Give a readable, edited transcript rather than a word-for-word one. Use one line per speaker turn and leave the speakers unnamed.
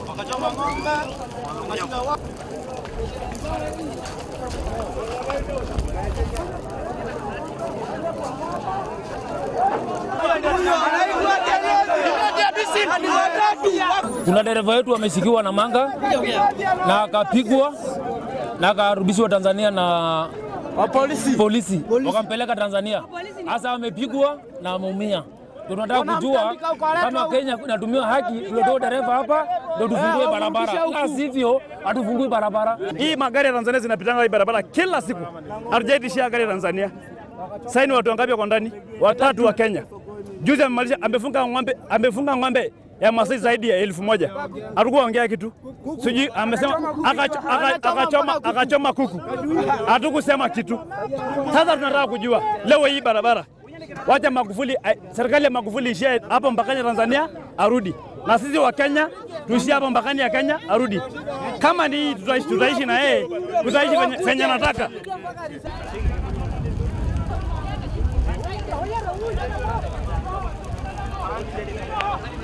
Wakachoma ng'ombe,
kuna dereva wetu wameshikiwa na manga na akapigwa na akarudishwa Tanzania na polisi. Wakampeleka Tanzania. Sasa amepigwa na ameumia. Tunataka kujua kama Kenya inatumia haki tuletoa dereva hapa ndio tufungue barabara. La sivyo hatufungue barabara.
Hii magari ya Tanzania zinapitanga hii barabara kila siku. Hatujaitishia gari ya Tanzania. Sasa ni watu wangapi wako ndani? 3 wa Kenya. Juzi amemaliza amefunga ng'ombe ya Masai zaidi ya 1000. Hatakuwa ongea kitu. Siji amesema akachoma kuku. Hatukusema kitu. Sasa tunataka kujua leo hii barabara. Wacha Magufuli, serikali ya Magufuli ishie hapo mpakani Tanzania arudi. Na sisi wa Kenya tuishie hapo mpakani ya Kenya arudi. Kama ni tutaishi na yeye, tutaishi venye nataka.
Thank you.